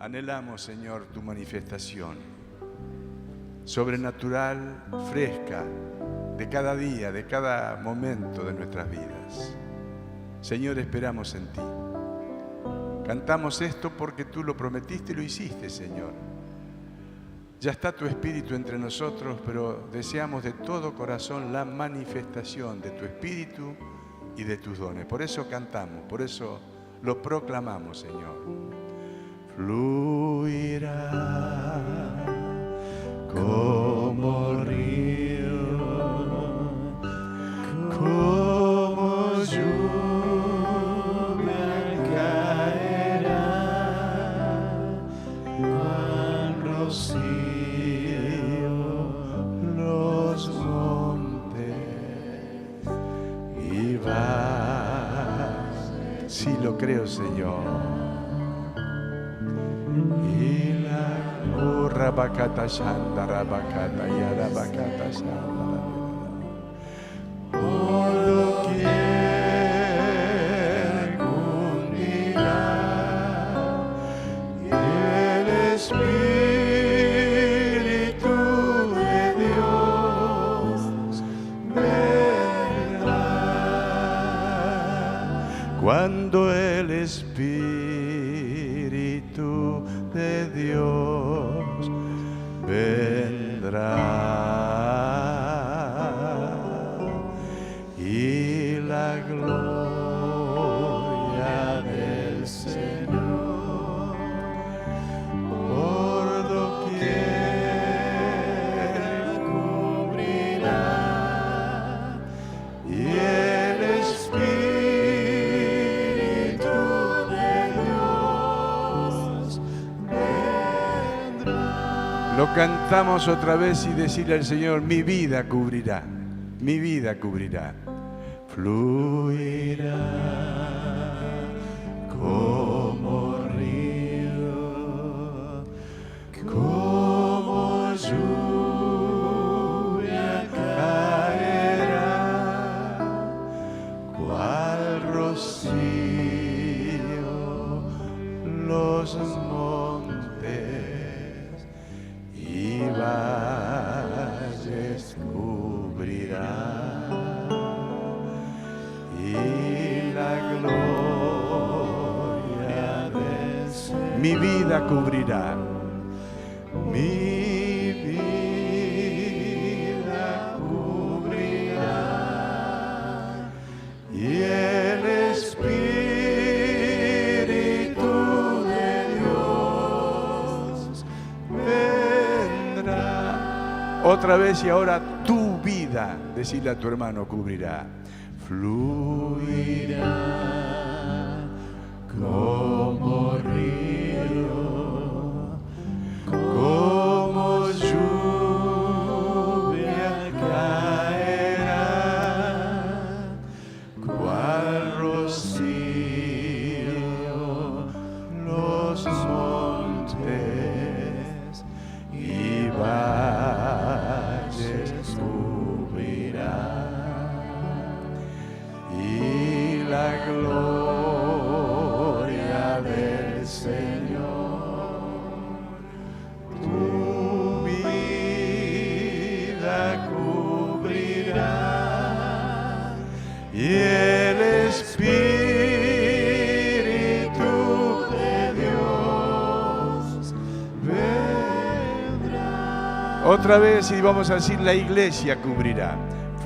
Anhelamos, Señor, tu manifestación sobrenatural, fresca, de cada día, de cada momento de nuestras vidas. Señor, esperamos en ti. Cantamos esto porque tú lo prometiste y lo hiciste, Señor. Ya está tu Espíritu entre nosotros, pero deseamos de todo corazón la manifestación de tu Espíritu y de tus dones. Por eso cantamos, por eso lo proclamamos, Señor. Fluirá como río, como lluvia caerá, cual rocío los montes y valles. Sí lo creo, Señor. Y la Rabakata Shanda, Rabakata Yarabakata Shanda. Por doquier cundirá y el Espíritu de Dios vendrá. Cuando el Espíritu de Dios vendrá y la gloria del Señor por doquier cubrirá y el Espíritu de Dios vendrá. Lo cantamos otra vez y decirle al Señor, mi vida cubrirá, mi vida cubrirá. Fluirá como río, como lluvia caerá, cual rocío los montes y valles cubrirá. Y la gloria del Señor mi vida cubrirá, mi vida cubrirá y el Espíritu de Dios vendrá. Otra vez y ahora tu vida, decirle a tu hermano, cubrirá. Fluirá como río, como lluvia caerá, cual rocío los montes y valles cubrirá. Y la gloria del Señor, tu vida cubrirá y el Espíritu de Dios vendrá. Otra vez y vamos a decir, la iglesia cubrirá.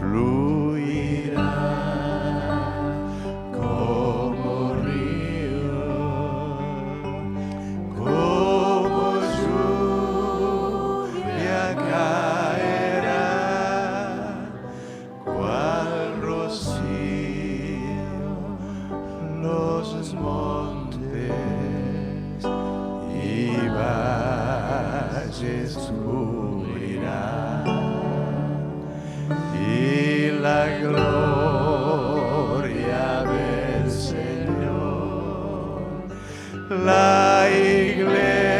Fluirá como río, como lluvia caerá, cual rocío los montes y valles cubrirá. Y la gloria del Señor, la iglesia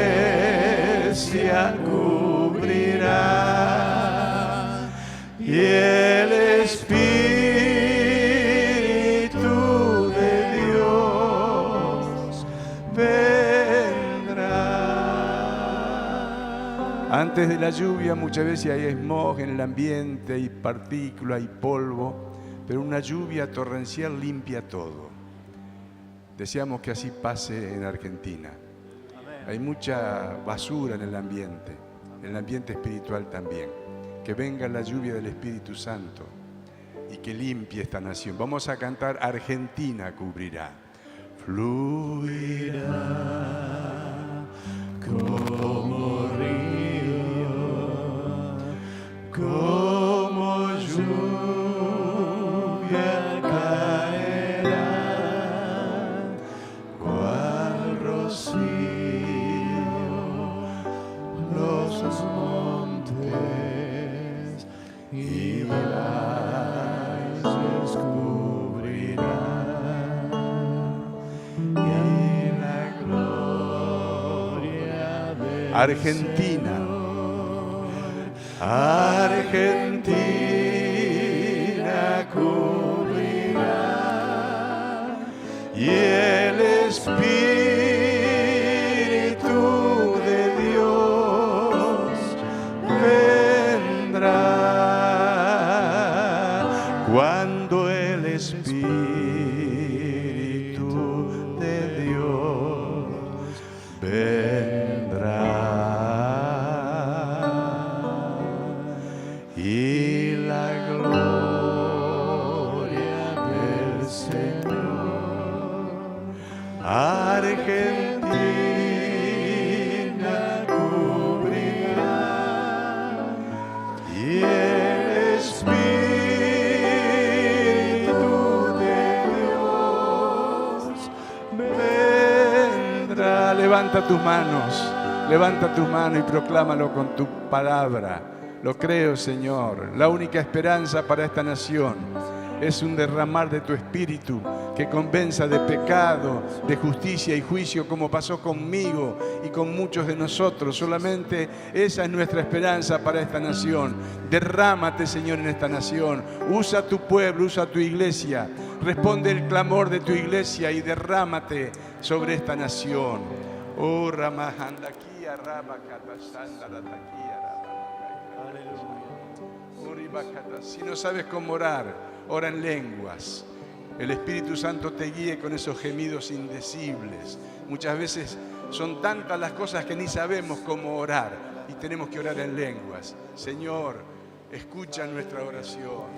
cubrirá y el Espíritu de Dios vendrá. Antes de la lluvia muchas veces hay smog en el ambiente, hay partículas, hay polvo, pero una lluvia torrencial limpia todo. Deseamos que así pase en Argentina. Hay mucha basura en el ambiente espiritual también. Que venga la lluvia del Espíritu Santo y que limpie esta nación. Vamos a cantar Argentina cubrirá. Fluirá como río, como lluvia caerá, cual rocío los montes y valles cubrirá, y la gloria de Argentina, Argentina cubrirá, y el Espíritu de Dios vendrá. Cuando el Espíritu de Dios vendrá, y la gloria del Señor, Argentina cubrirá, y el Espíritu de Dios vendrá. Levanta tus manos y proclámalo con tu palabra. Lo creo, Señor. La única esperanza para esta nación es un derramar de tu Espíritu que convenza de pecado, de justicia y juicio, como pasó conmigo y con muchos de nosotros. Solamente esa es nuestra esperanza para esta nación. Derrámate, Señor, en esta nación. Usa tu pueblo, usa tu iglesia. Responde el clamor de tu iglesia y derrámate sobre esta nación. Oh, Ramahandakia, Rabakatasandarakia. Si no sabes cómo orar, ora en lenguas. El Espíritu Santo te guíe con esos gemidos indecibles. Muchas veces son tantas las cosas que ni sabemos cómo orar y tenemos que orar en lenguas. Señor, escucha nuestra oración.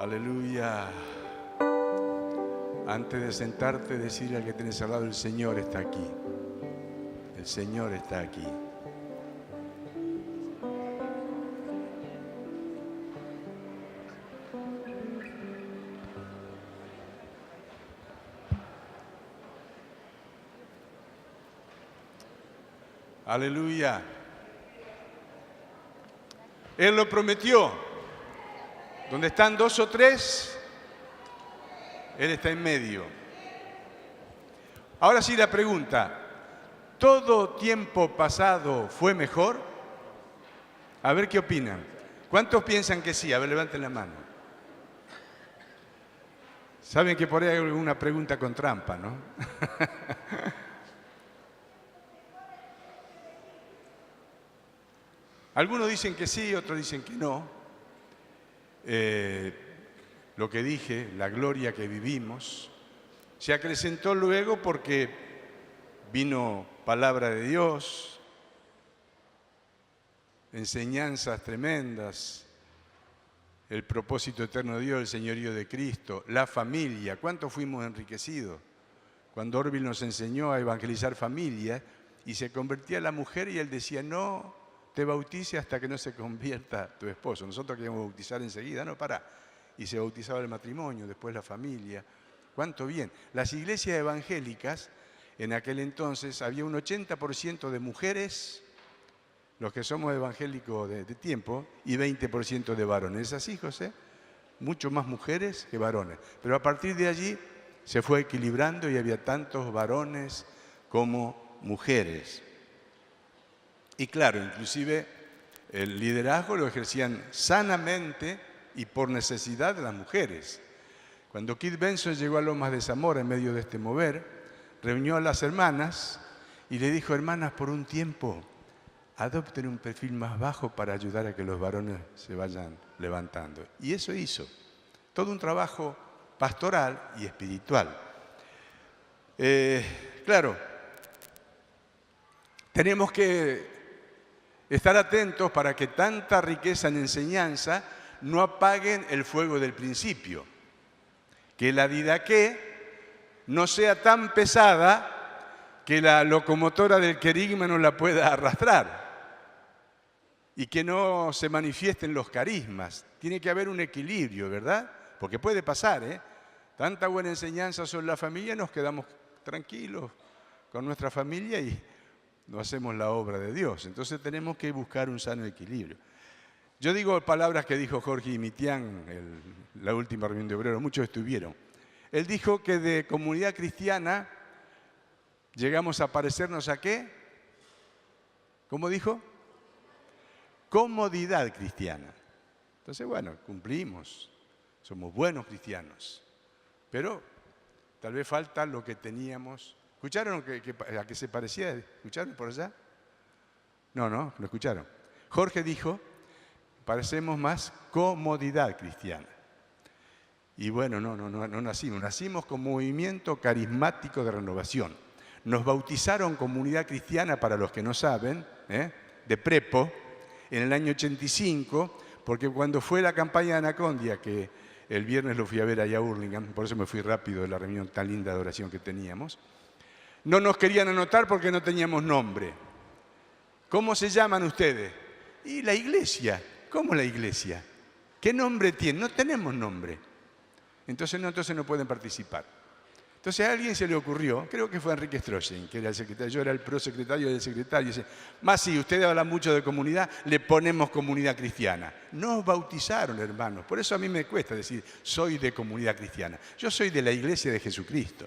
Aleluya. Antes de sentarte, decirle al que tienes al lado, el Señor está aquí. El Señor está aquí. Aleluya. Él lo prometió. Donde están dos o tres, Él está en medio. Ahora sí la pregunta, ¿todo tiempo pasado fue mejor? A ver qué opinan. ¿Cuántos piensan que sí? A ver, levanten la mano. Saben que por ahí hay alguna pregunta con trampa, ¿no? Algunos dicen que sí, otros dicen que no. Lo que dije, la gloria que vivimos, se acrecentó luego porque vino palabra de Dios, enseñanzas tremendas, el propósito eterno de Dios, el señorío de Cristo, la familia. ¿Cuánto fuimos enriquecidos? Cuando Orville nos enseñó a evangelizar familias y se convertía la mujer y él decía, no te bautice hasta que no se convierta tu esposo. Nosotros queríamos bautizar enseguida, no, pará. Y se bautizaba el matrimonio, después la familia. ¿Cuánto bien? Las iglesias evangélicas, en aquel entonces, había un 80% de mujeres, los que somos evangélicos de tiempo, y 20% de varones. ¿Es así, José? Mucho más mujeres que varones. Pero a partir de allí se fue equilibrando y había tantos varones como mujeres. Y claro, inclusive el liderazgo lo ejercían sanamente y por necesidad de las mujeres. Cuando Keith Benson llegó a Lomas de Zamora en medio de este mover, reunió a las hermanas y le dijo: hermanas, por un tiempo adopten un perfil más bajo para ayudar a que los varones se vayan levantando. Y eso hizo. Todo un trabajo pastoral y espiritual. Claro, tenemos que estar atentos para que tanta riqueza en enseñanza no apaguen el fuego del principio. Que la didaqué no sea tan pesada que la locomotora del querigma no la pueda arrastrar. Y que no se manifiesten los carismas. Tiene que haber un equilibrio, ¿verdad? Porque puede pasar, ¿eh? Tanta buena enseñanza sobre la familia, nos quedamos tranquilos con nuestra familia y no hacemos la obra de Dios. Entonces tenemos que buscar un sano equilibrio. Yo digo palabras que dijo Jorge Imitián en la última reunión de obreros, muchos estuvieron. Él dijo que de comunidad cristiana llegamos a parecernos ¿a qué? ¿Cómo dijo? Comodidad cristiana. Entonces, bueno, cumplimos, somos buenos cristianos, pero tal vez falta lo que teníamos. ¿Escucharon a qué se parecía? ¿Escucharon por allá? No, lo escucharon. Jorge dijo, parecemos más comodidad cristiana. Y bueno, no nacimos con movimiento carismático de renovación. Nos bautizaron comunidad cristiana, para los que no saben, de Prepo, en el año 85, porque cuando fue la campaña de Anacondia, que el viernes lo fui a ver allá a Hurlingham, por eso me fui rápido de la reunión tan linda de oración que teníamos, no nos querían anotar porque no teníamos nombre. ¿Cómo se llaman ustedes? Y la iglesia. ¿Cómo la iglesia? ¿Qué nombre tiene? No tenemos nombre. Entonces no pueden participar. Entonces a alguien se le ocurrió, creo que fue Enrique Strossen, que era el secretario, yo era el prosecretario del secretario, y dice, más si usted habla mucho de comunidad, le ponemos comunidad cristiana. Nos bautizaron, hermanos, por eso a mí me cuesta decir, soy de comunidad cristiana. Yo soy de la Iglesia de Jesucristo.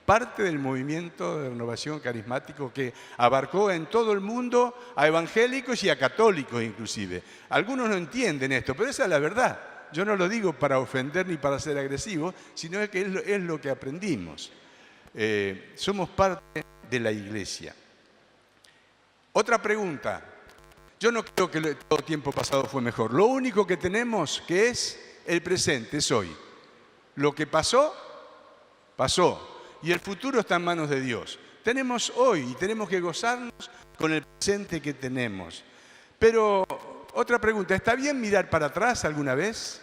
Parte del movimiento de renovación carismático que abarcó en todo el mundo a evangélicos y a católicos inclusive. Algunos no entienden esto, pero esa es la verdad. Yo no lo digo para ofender ni para ser agresivo, sino que es lo que aprendimos. Somos parte de la iglesia. Otra pregunta. Yo no creo que todo tiempo pasado fue mejor. Lo único que tenemos que es el presente, es hoy. Lo que pasó, pasó. Y el futuro está en manos de Dios. Tenemos hoy y tenemos que gozarnos con el presente que tenemos. Pero otra pregunta, ¿está bien mirar para atrás alguna vez?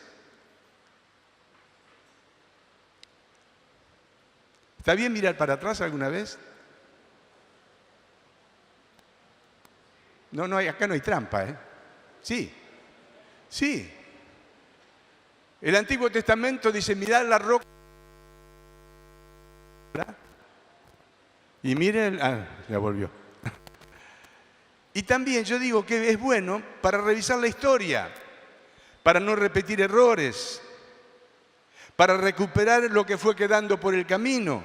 ¿Está bien mirar para atrás alguna vez? No, acá no hay trampa, ¿eh? Sí. El Antiguo Testamento dice, mirad la roca. Y miren, ya volvió. Y también yo digo que es bueno para revisar la historia, para no repetir errores, para recuperar lo que fue quedando por el camino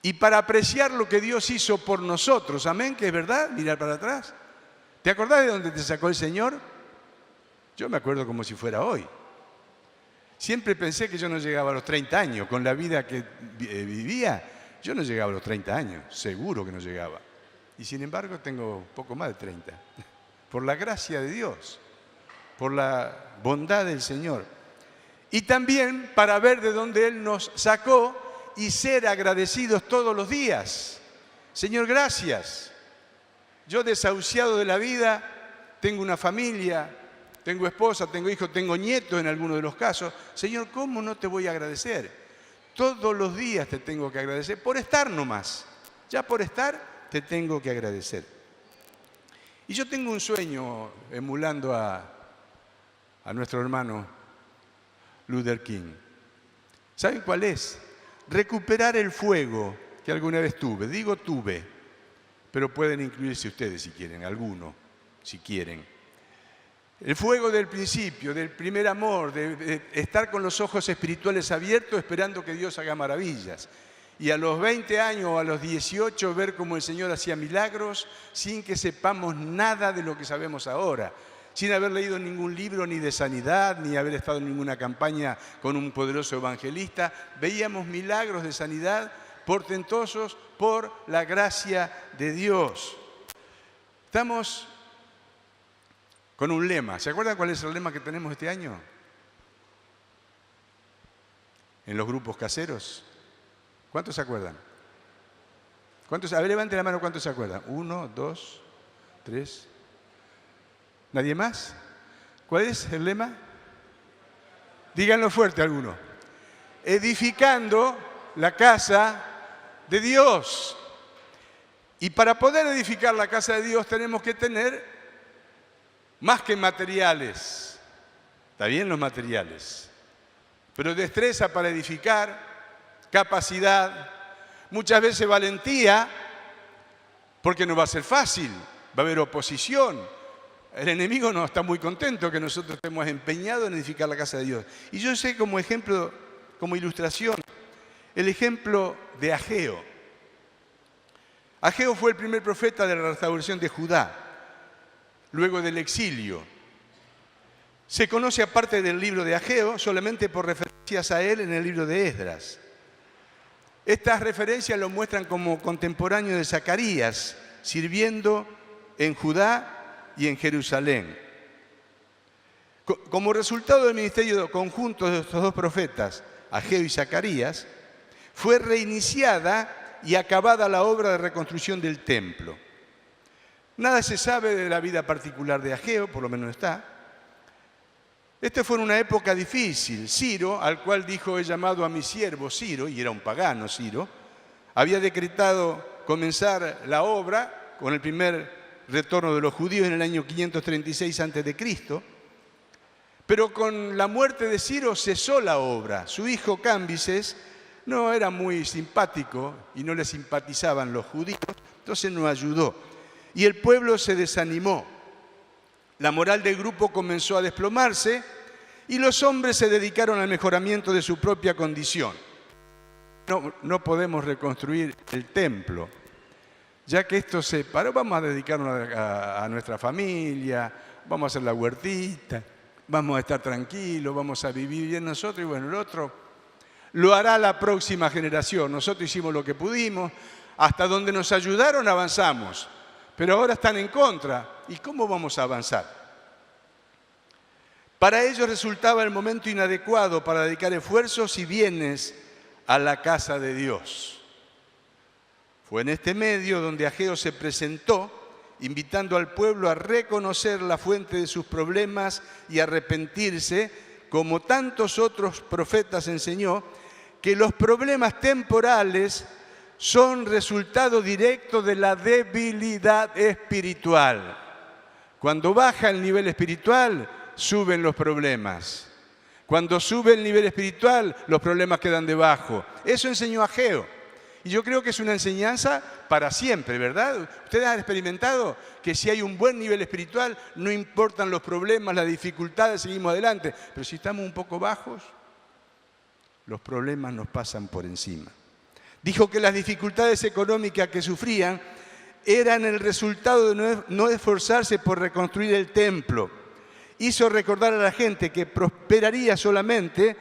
y para apreciar lo que Dios hizo por nosotros. Amén, que es verdad, mirar para atrás. ¿Te acordás de dónde te sacó el Señor? Yo me acuerdo como si fuera hoy. Siempre pensé que yo no llegaba a los 30 años, con la vida que vivía, yo no llegaba a los 30 años, seguro que no llegaba. Y sin embargo tengo poco más de 30. Por la gracia de Dios, por la bondad del Señor. Y también para ver de dónde Él nos sacó y ser agradecidos todos los días. Señor, gracias. Yo desahuciado de la vida, tengo una familia, tengo esposa, tengo hijos, tengo nietos en algunos de los casos. Señor, ¿cómo no te voy a agradecer? Todos los días te tengo que agradecer por estar nomás. Ya por estar te tengo que agradecer. Y yo tengo un sueño emulando a nuestro hermano Luther King. ¿Saben cuál es? Recuperar el fuego que alguna vez tuve. Digo tuve, pero pueden incluirse ustedes si quieren, alguno, si quieren. El fuego del principio, del primer amor, de estar con los ojos espirituales abiertos esperando que Dios haga maravillas. Y a los 20 años o a los 18 ver cómo el Señor hacía milagros sin que sepamos nada de lo que sabemos ahora. Sin haber leído ningún libro ni de sanidad, ni haber estado en ninguna campaña con un poderoso evangelista. Veíamos milagros de sanidad portentosos por la gracia de Dios. Estamos con un lema. ¿Se acuerdan cuál es el lema que tenemos este año? En los grupos caseros. ¿Cuántos se acuerdan? ¿Cuántos? A ver, levanten la mano, ¿cuántos se acuerdan? 1, 2, 3. ¿Nadie más? ¿Cuál es el lema? Díganlo fuerte alguno. Edificando la casa de Dios. Y para poder edificar la casa de Dios tenemos que tener más que materiales. Está bien los materiales. Pero destreza para edificar, capacidad, muchas veces valentía, porque no va a ser fácil, va a haber oposición. El enemigo no está muy contento que nosotros estemos empeñados en edificar la casa de Dios. Y yo sé como ejemplo, como ilustración, el ejemplo de Ageo. Ageo fue el primer profeta de la restauración de Judá, luego del exilio. Se conoce aparte del libro de Ageo solamente por referencias a él en el libro de Esdras. Estas referencias lo muestran como contemporáneo de Zacarías, sirviendo en Judá y en Jerusalén. Como resultado del ministerio conjunto de estos dos profetas, Ageo y Zacarías, fue reiniciada y acabada la obra de reconstrucción del templo. Nada se sabe de la vida particular de Ageo, por lo menos está. Esta fue una época difícil. Ciro, al cual dijo: he llamado a mi siervo Ciro, y era un pagano Ciro, había decretado comenzar la obra con el primer retorno de los judíos en el año 536 a.C., pero con la muerte de Ciro cesó la obra. Su hijo Cambises no era muy simpático y no le simpatizaban los judíos, entonces no ayudó. Y el pueblo se desanimó. La moral del grupo comenzó a desplomarse y los hombres se dedicaron al mejoramiento de su propia condición. No podemos reconstruir el templo. Ya que esto se paró, vamos a dedicarnos a nuestra familia, vamos a hacer la huertita, vamos a estar tranquilos, vamos a vivir bien nosotros y bueno, el otro lo hará la próxima generación. Nosotros hicimos lo que pudimos, hasta donde nos ayudaron avanzamos, pero ahora están en contra. ¿Y cómo vamos a avanzar? Para ellos resultaba el momento inadecuado para dedicar esfuerzos y bienes a la casa de Dios. Fue en este medio donde Ageo se presentó, invitando al pueblo a reconocer la fuente de sus problemas y arrepentirse, como tantos otros profetas enseñó, que los problemas temporales son resultado directo de la debilidad espiritual. Cuando baja el nivel espiritual, suben los problemas. Cuando sube el nivel espiritual, los problemas quedan debajo. Eso enseñó Ageo. Y yo creo que es una enseñanza para siempre, ¿verdad? Ustedes han experimentado que si hay un buen nivel espiritual, no importan los problemas, las dificultades, seguimos adelante. Pero si estamos un poco bajos, los problemas nos pasan por encima. Dijo que las dificultades económicas que sufrían eran el resultado de no esforzarse por reconstruir el templo. Hizo recordar a la gente que prosperaría solamente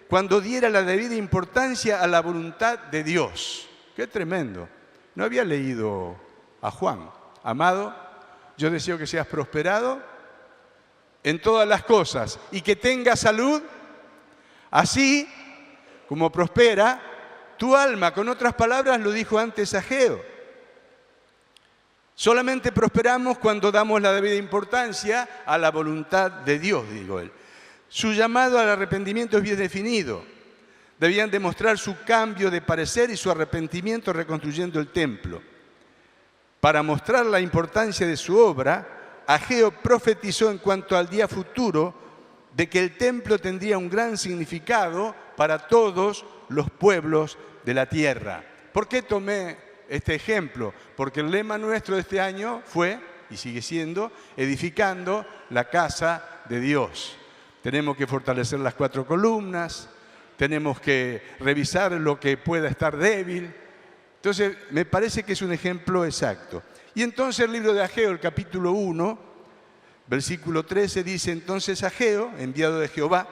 cuando diera la debida importancia a la voluntad de Dios. ¡Qué tremendo! No había leído a Juan. Amado, yo deseo que seas prosperado en todas las cosas y que tengas salud, así como prospera tu alma. Con otras palabras, lo dijo antes Ageo. Solamente prosperamos cuando damos la debida importancia a la voluntad de Dios, dijo él. Su llamado al arrepentimiento es bien definido. Debían demostrar su cambio de parecer y su arrepentimiento reconstruyendo el templo. Para mostrar la importancia de su obra, Ageo profetizó en cuanto al día futuro de que el templo tendría un gran significado para todos los pueblos de la tierra. ¿Por qué tomé este ejemplo? Porque el lema nuestro de este año fue, y sigue siendo, edificando la casa de Dios. Tenemos que fortalecer las 4 columnas, tenemos que revisar lo que pueda estar débil. Entonces, me parece que es un ejemplo exacto. Y entonces el libro de Ageo, el capítulo 1, versículo 13, dice: entonces Ageo, enviado de Jehová,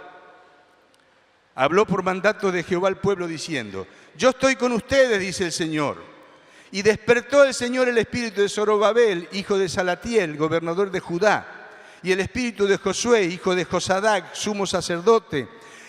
habló por mandato de Jehová al pueblo diciendo: yo estoy con ustedes, dice el Señor. Y despertó el Señor el espíritu de Zorobabel, hijo de Salatiel, gobernador de Judá, y el espíritu de Josué, hijo de Josadac, sumo sacerdote,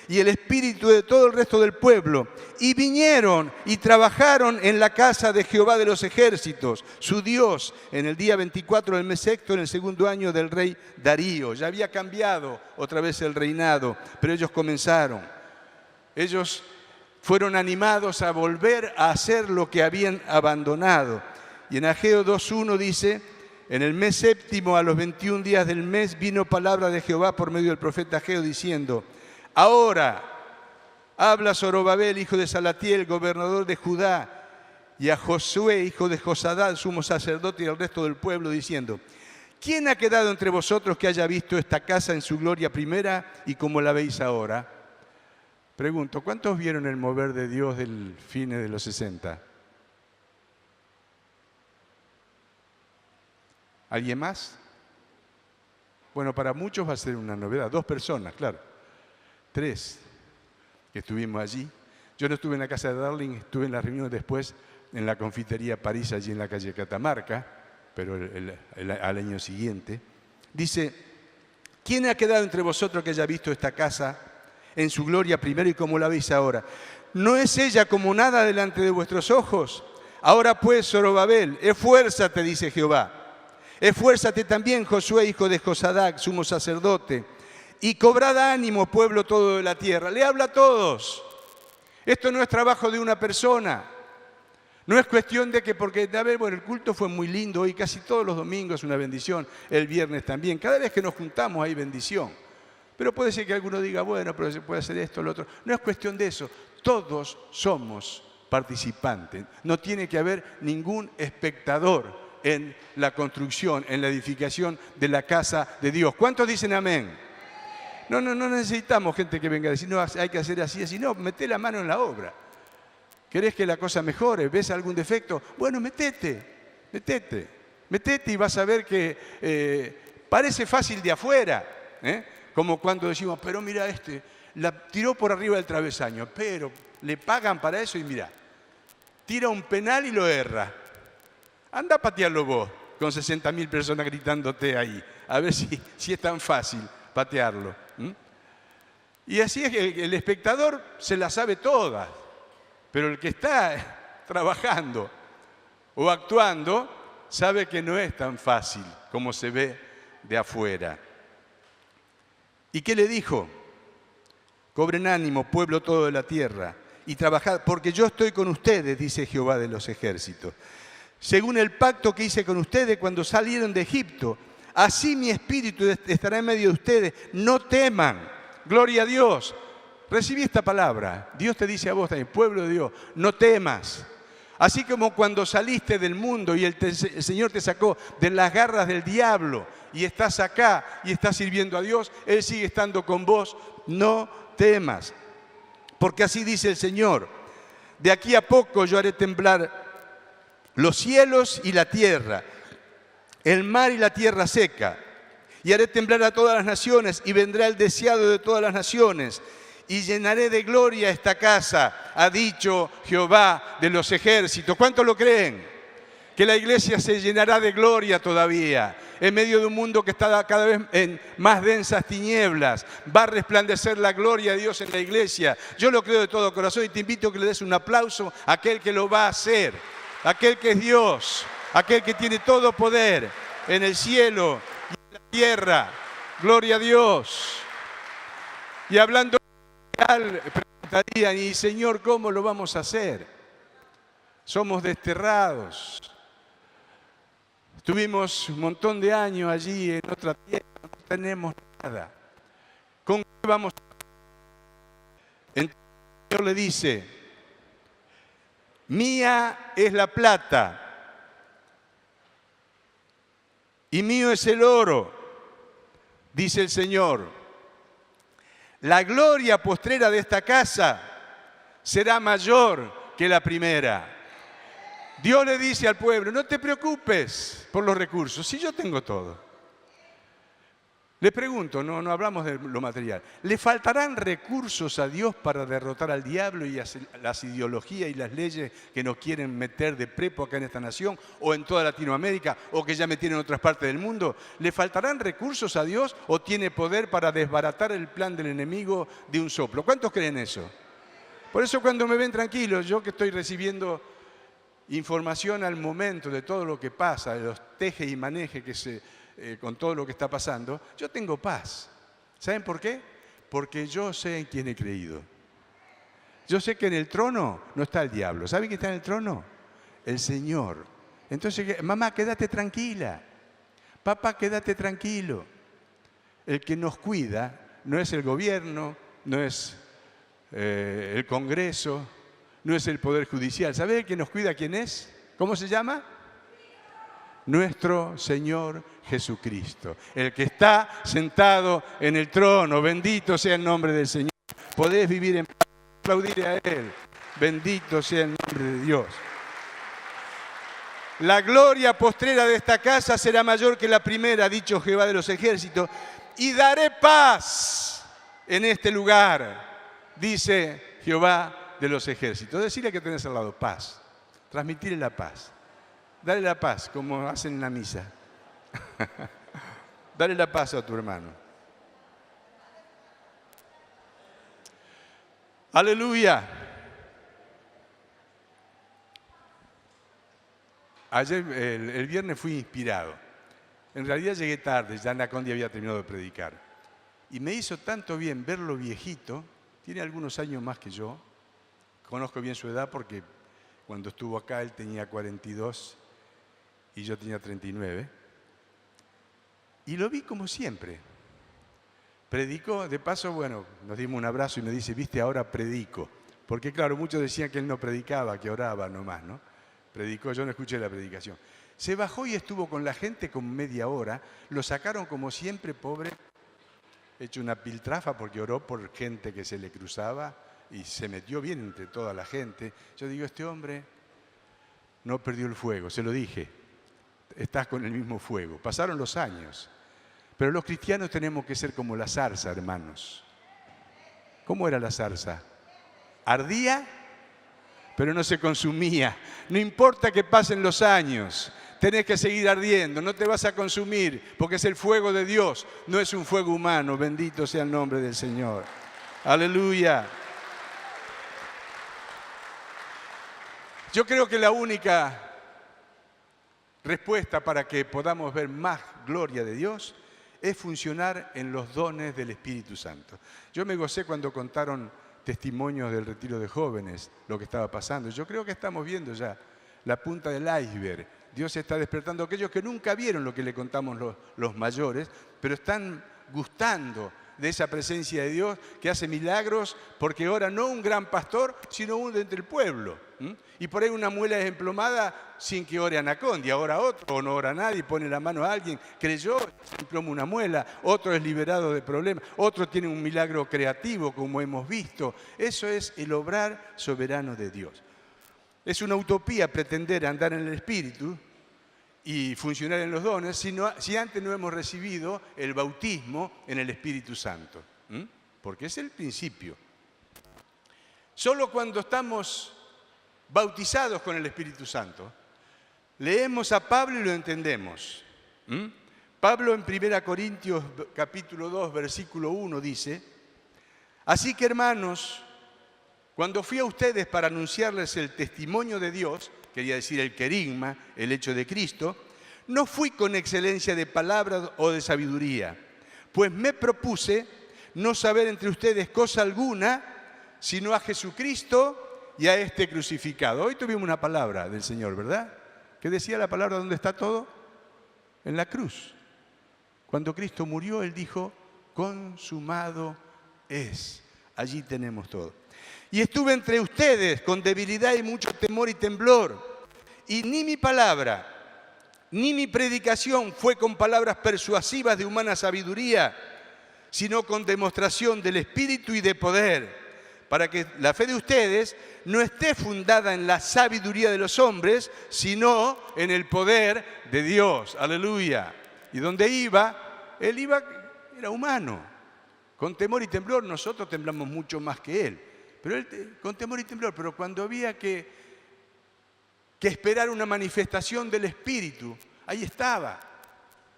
y el espíritu de todo el resto del pueblo. Y vinieron y trabajaron en la casa de Jehová de los ejércitos, su Dios, en el día 24 del mes sexto, en el segundo año del rey Darío. Ya había cambiado otra vez el reinado, pero ellos comenzaron. Ellos fueron animados a volver a hacer lo que habían abandonado. Y en Ageo 2:1 dice: en el mes séptimo, a los 21 días del mes, vino palabra de Jehová por medio del profeta Ageo, diciendo: ahora habla Zorobabel, hijo de Salatiel, gobernador de Judá, y a Josué, hijo de Josadac, sumo sacerdote, y al resto del pueblo, diciendo: ¿quién ha quedado entre vosotros que haya visto esta casa en su gloria primera y como la veis ahora? Pregunto, ¿cuántos vieron el mover de Dios del fines de los 60? ¿Alguien más? Bueno, para muchos va a ser una novedad. 2 personas, claro. 3 que estuvimos allí. Yo no estuve en la casa de Darling, estuve en la reunión después en la confitería París, allí en la calle Catamarca, pero al año siguiente. Dice: ¿quién ha quedado entre vosotros que haya visto esta casa en su gloria primero y como la veis ahora? ¿No es ella como nada delante de vuestros ojos? Ahora pues, Zorobabel, esfuérzate, dice Jehová. Esfuérzate también, Josué, hijo de Josadac, sumo sacerdote, y cobrad ánimo, pueblo todo de la tierra. Le habla a todos. Esto no es trabajo de una persona. No es cuestión de que, porque, bueno, el culto fue muy lindo hoy, casi todos los domingos es una bendición, el viernes también. Cada vez que nos juntamos hay bendición. Pero puede ser que alguno diga, bueno, pero se puede hacer esto o lo otro. No es cuestión de eso. Todos somos participantes. No tiene que haber ningún espectador en la construcción, en la edificación de la casa de Dios. ¿Cuántos dicen amén? No necesitamos gente que venga a decir, no, hay que hacer así, así. No, meté la mano en la obra. ¿Querés que la cosa mejore? ¿Ves algún defecto? Bueno, metete y vas a ver que parece fácil de afuera, como cuando decimos, pero mira la tiró por arriba del travesaño, pero le pagan para eso y mira, tira un penal y lo erra. Anda a patearlo vos, con 60.000 personas gritándote ahí, a ver si es tan fácil patearlo. Y así es que el espectador se la sabe todas, pero el que está trabajando o actuando sabe que no es tan fácil como se ve de afuera. ¿Y qué le dijo? Cobren ánimo, pueblo todo de la tierra, y trabajad, porque yo estoy con ustedes, dice Jehová de los ejércitos. Según el pacto que hice con ustedes cuando salieron de Egipto, así mi espíritu estará en medio de ustedes. No teman. Gloria a Dios. Recibí esta palabra. Dios te dice a vos también, pueblo de Dios, no temas. Así como cuando saliste del mundo y el Señor te sacó de las garras del diablo y estás acá y estás sirviendo a Dios, Él sigue estando con vos. No temas. Porque así dice el Señor, de aquí a poco yo haré temblar los cielos y la tierra, el mar y la tierra seca, y haré temblar a todas las naciones, y vendrá el deseado de todas las naciones, y llenaré de gloria esta casa, ha dicho Jehová de los ejércitos. ¿Cuántos lo creen? Que la iglesia se llenará de gloria todavía, en medio de un mundo que está cada vez en más densas tinieblas. Va a resplandecer la gloria de Dios en la iglesia. Yo lo creo de todo corazón y te invito a que le des un aplauso a aquel que lo va a hacer. Aquel que es Dios, aquel que tiene todo poder en el cielo y en la tierra. Gloria a Dios. Y hablando real, preguntarían, y Señor, ¿cómo lo vamos a hacer? Somos desterrados. Estuvimos un montón de años allí en otra tierra, no tenemos nada. ¿Con qué vamos a hacer? Entonces el Señor le dice, mía es la plata y mío es el oro, dice el Señor. La gloria postrera de esta casa será mayor que la primera. Dios le dice al pueblo, no te preocupes por los recursos, si yo tengo todo. Le pregunto, no hablamos de lo material, ¿le faltarán recursos a Dios para derrotar al diablo y las ideologías y las leyes que nos quieren meter de prepo acá en esta nación o en toda Latinoamérica o que ya metieron en otras partes del mundo? ¿Le faltarán recursos a Dios o tiene poder para desbaratar el plan del enemigo de un soplo? ¿Cuántos creen eso? Por eso cuando me ven tranquilo, yo que estoy recibiendo información al momento de todo lo que pasa, de los tejes y manejes con todo lo que está pasando, yo tengo paz. ¿Saben por qué? Porque yo sé en quién he creído. Yo sé que en el trono no está el diablo. ¿Saben quién está en el trono? El Señor. Entonces, mamá, quédate tranquila. Papá, quédate tranquilo. El que nos cuida no es el gobierno, no es el Congreso, no es el Poder Judicial. ¿Sabe el que nos cuida quién es? ¿Cómo se llama? Nuestro Señor Jesucristo, el que está sentado en el trono. Bendito sea el nombre del Señor. Podés vivir en paz, aplaudir a Él. Bendito sea el nombre de Dios. La gloria postrera de esta casa será mayor que la primera, ha dicho Jehová de los ejércitos, y daré paz en este lugar, dice Jehová de los ejércitos. Decirle que tenés al lado paz, transmitirle la paz. Dale la paz, como hacen en la misa. Dale la paz a tu hermano. Aleluya. Ayer, el viernes fui inspirado. En realidad llegué tarde, ya Nacondi había terminado de predicar. Y me hizo tanto bien verlo viejito, tiene algunos años más que yo. Conozco bien su edad porque cuando estuvo acá él tenía 42 y yo tenía 39. Y lo vi como siempre. Predicó, de paso, bueno, nos dimos un abrazo y me dice, viste, ahora predico. Porque claro, muchos decían que él no predicaba, que oraba nomás, ¿no? Predicó, yo no escuché la predicación. Se bajó y estuvo con la gente como media hora. Lo sacaron como siempre, pobre, hecho una piltrafa porque oró por gente que se le cruzaba y se metió bien entre toda la gente. Yo digo, este hombre no perdió el fuego, se lo dije. Estás con el mismo fuego. Pasaron los años. Pero los cristianos tenemos que ser como la zarza, hermanos. ¿Cómo era la zarza? Ardía, pero no se consumía. No importa que pasen los años, tenés que seguir ardiendo. No te vas a consumir porque es el fuego de Dios. No es un fuego humano. Bendito sea el nombre del Señor. Aleluya. Yo creo que la única respuesta para que podamos ver más gloria de Dios es funcionar en los dones del Espíritu Santo. Yo me gocé cuando contaron testimonios del retiro de jóvenes, lo que estaba pasando. Yo creo que estamos viendo ya la punta del iceberg. Dios está despertando a aquellos que nunca vieron lo que le contamos los mayores, pero están gustando de esa presencia de Dios que hace milagros, porque ora no un gran pastor, sino uno de entre el pueblo. Y por ahí una muela es emplomada sin que ore a Nacondi, ora otro, o no ora nadie, pone la mano a alguien, creyó, se emploma una muela, otro es liberado de problemas, otro tiene un milagro creativo, como hemos visto. Eso es el obrar soberano de Dios. Es una utopía pretender andar en el Espíritu y funcionar en los dones si antes no hemos recibido el bautismo en el Espíritu Santo. Porque es el principio. Solo cuando estamos bautizados con el Espíritu Santo, leemos a Pablo y lo entendemos. Pablo en 1 Corintios capítulo 2, versículo 1 dice, así que hermanos, cuando fui a ustedes para anunciarles el testimonio de Dios, quería decir el querigma, el hecho de Cristo, no fui con excelencia de palabras o de sabiduría, pues me propuse no saber entre ustedes cosa alguna, sino a Jesucristo y a este crucificado. Hoy tuvimos una palabra del Señor, ¿verdad? ¿Qué decía la palabra? ¿Dónde está todo? En la cruz. Cuando Cristo murió, Él dijo, consumado es. Allí tenemos todo. Y estuve entre ustedes con debilidad y mucho temor y temblor. Y ni mi palabra, ni mi predicación fue con palabras persuasivas de humana sabiduría, sino con demostración del Espíritu y de poder, para que la fe de ustedes no esté fundada en la sabiduría de los hombres, sino en el poder de Dios. Aleluya. Y donde iba, él iba, era humano. Con temor y temblor, nosotros temblamos mucho más que él. Pero él, con temor y temblor, pero cuando había que esperar una manifestación del Espíritu, ahí estaba.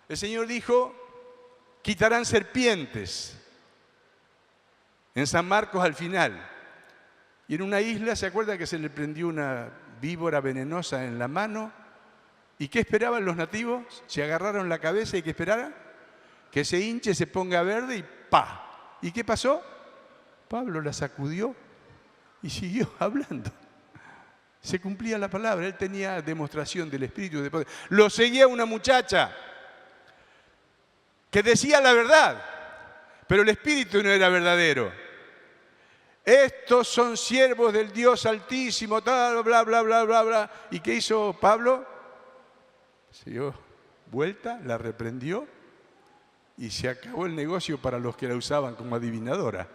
El Señor dijo, quitarán serpientes. En San Marcos al final. Y en una isla, ¿se acuerdan que se le prendió una víbora venenosa en la mano? ¿Y qué esperaban los nativos? Se agarraron la cabeza y ¿qué esperaran? Que se hinche, se ponga verde y ¡pa! ¿Y qué pasó? Pablo la sacudió y siguió hablando. Se cumplía la palabra, él tenía demostración del Espíritu de poder. Lo seguía una muchacha que decía la verdad, pero el Espíritu no era verdadero. Estos son siervos del Dios Altísimo, tal, bla, bla, bla, bla, bla. ¿Y qué hizo Pablo? Se dio vuelta, la reprendió y se acabó el negocio para los que la usaban como adivinadora.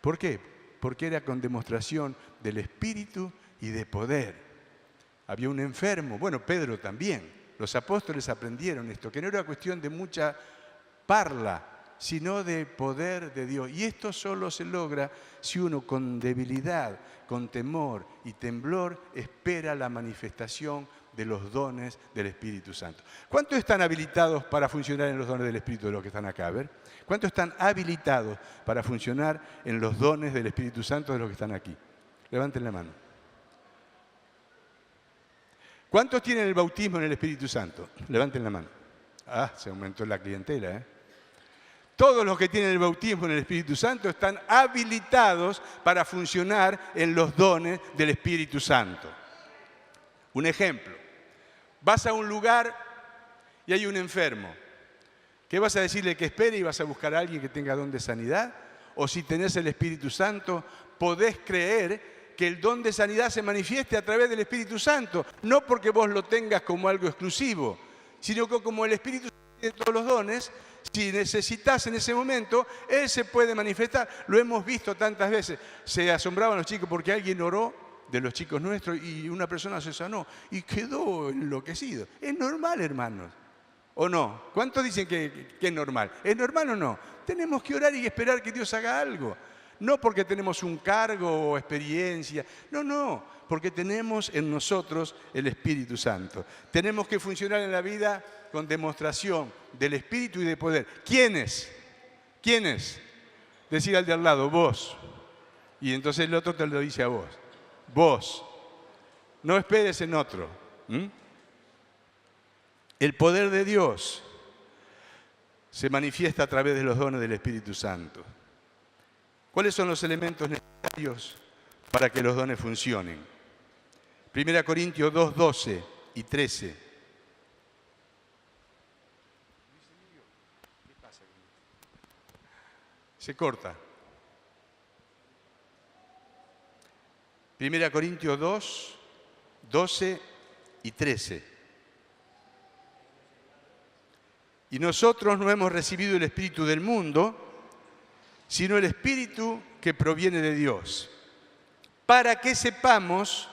¿Por qué? Porque era con demostración del Espíritu y de poder. Había un enfermo, bueno, Pedro también. Los apóstoles aprendieron esto, que no era cuestión de mucha parla, sino de poder de Dios. Y esto solo se logra si uno con debilidad, con temor y temblor espera la manifestación de los dones del Espíritu Santo. ¿Cuántos están habilitados para funcionar en los dones del Espíritu de los que están acá? A ver. ¿Cuántos están habilitados para funcionar en los dones del Espíritu Santo de los que están aquí? Levanten la mano. ¿Cuántos tienen el bautismo en el Espíritu Santo? Levanten la mano. Ah, se aumentó la clientela, ¿eh? Todos los que tienen el bautismo en el Espíritu Santo están habilitados para funcionar en los dones del Espíritu Santo. Un ejemplo. Vas a un lugar y hay un enfermo. ¿Qué vas a decirle que espere y vas a buscar a alguien que tenga don de sanidad? O si tenés el Espíritu Santo, podés creer que el don de sanidad se manifieste a través del Espíritu Santo. No porque vos lo tengas como algo exclusivo, sino que como el Espíritu Santo tiene todos los dones, si necesitas en ese momento, Él se puede manifestar. Lo hemos visto tantas veces. Se asombraban los chicos porque alguien oró, de los chicos nuestros, y una persona se sanó y quedó enloquecido. Es normal, hermanos. ¿O no? ¿Cuántos dicen que es normal? ¿Es normal o no? Tenemos que orar y esperar que Dios haga algo. No porque tenemos un cargo o experiencia. No, porque tenemos en nosotros el Espíritu Santo. Tenemos que funcionar en la vida con demostración del Espíritu y de poder. ¿Quiénes? ¿Quiénes? Decir al de al lado, vos. Y entonces el otro te lo dice a vos. Vos. No esperes en otro. El poder de Dios se manifiesta a través de los dones del Espíritu Santo. ¿Cuáles son los elementos necesarios para que los dones funcionen? 1 Corintios 2, 12 y 13. Se corta. 1 Corintios 2, 12 y 13. Y nosotros no hemos recibido el Espíritu del mundo, sino el Espíritu que proviene de Dios, para que sepamos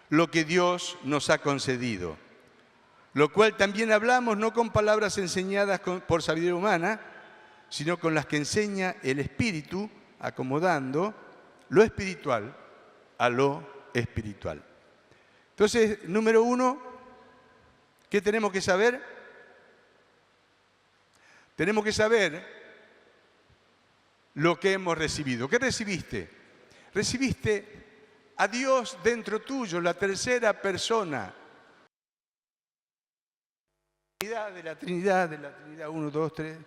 lo que Dios nos ha concedido, lo cual también hablamos no con palabras enseñadas por sabiduría humana, sino con las que enseña el Espíritu, acomodando lo espiritual a lo espiritual. Entonces, número 1, ¿qué tenemos que saber? Tenemos que saber lo que hemos recibido. ¿Qué recibiste? Recibiste a Dios dentro tuyo, la tercera persona. De la Trinidad, 1, 2, 3.